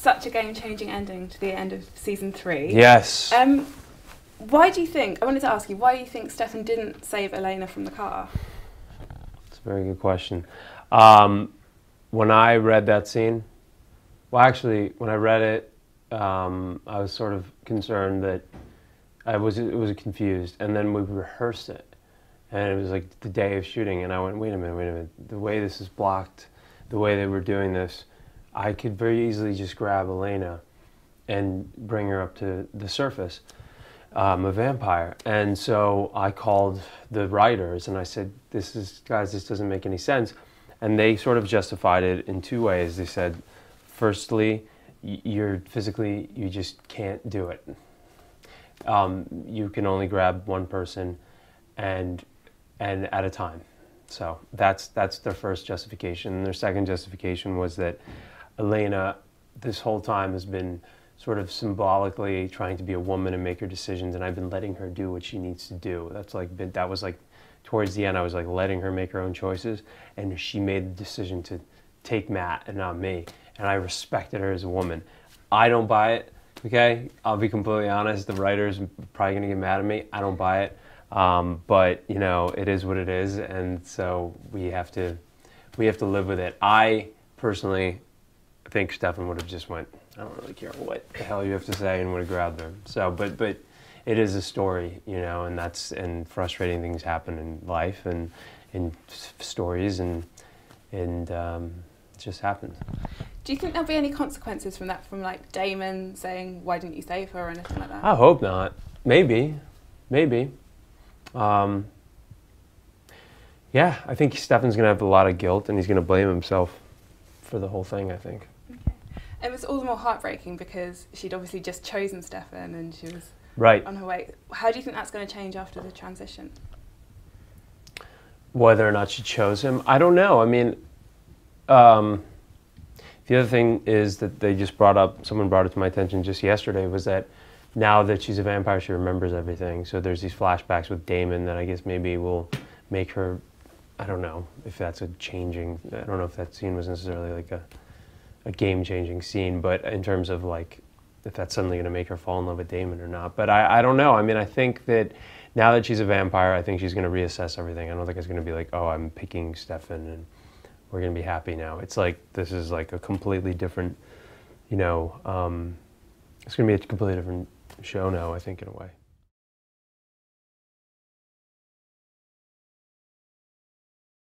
such a game-changing ending to the end of season 3. Yes. Why do you think, I wanted to ask you, why do you think Stefan didn't save Elena from the car? That's a very good question. When I read that scene, well, actually, when I read it, I was sort of concerned that it was confused, and then we rehearsed it, and it was like the day of shooting, and I went, wait a minute, the way this is blocked, the way that we're doing this, I could very easily just grab Elena and bring her up to the surface, a vampire. And so I called the writers and I said, guys, this doesn't make any sense. And they sort of justified it in 2 ways. They said, firstly, you just can't do it. You can only grab one person and at a time. So that's their first justification. And their second justification was that Elena, this whole time, has been sort of symbolically trying to be a woman and make her decisions, and I've been letting her do what she needs to do. That was like towards the end, I was like letting her make her own choices, and she made the decision to take Matt and not me, and I respected her as a woman. I don't buy it, okay? I'll be completely honest. The writers are probably gonna get mad at me. I don't buy it, but you know, it is what it is, and so we have to live with it. I personally think Stefan would have just went, I don't really care what the hell you have to say, and would have grabbed her. So, but it is a story, you know, and frustrating things happen in life and in stories, and it just happens. Do you think there'll be any consequences from that, from like Damon saying, why didn't you save her, or anything like that? I hope not. Maybe. Yeah, I think Stefan's gonna have a lot of guilt, and he's gonna blame himself for the whole thing, I think. Okay. It was all the more heartbreaking because she'd obviously just chosen Stefan and she was on her way. How do you think that's going to change after the transition? Whether or not she chose him, I don't know. I mean, the other thing is that someone brought it to my attention just yesterday, was that now that she's a vampire, she remembers everything. So there's these flashbacks with Damon that I guess maybe will make her, I don't know if that's I don't know if that scene was necessarily like a game-changing scene, but in terms of like, if that's suddenly going to make her fall in love with Damon or not. But I don't know. I mean, I think that now that she's a vampire, I think she's going to reassess everything. I don't think it's going to be like, oh, I'm picking Stefan and we're going to be happy now. It's like, this is like a completely different, you know, it's going to be a completely different show now, I think, in a way.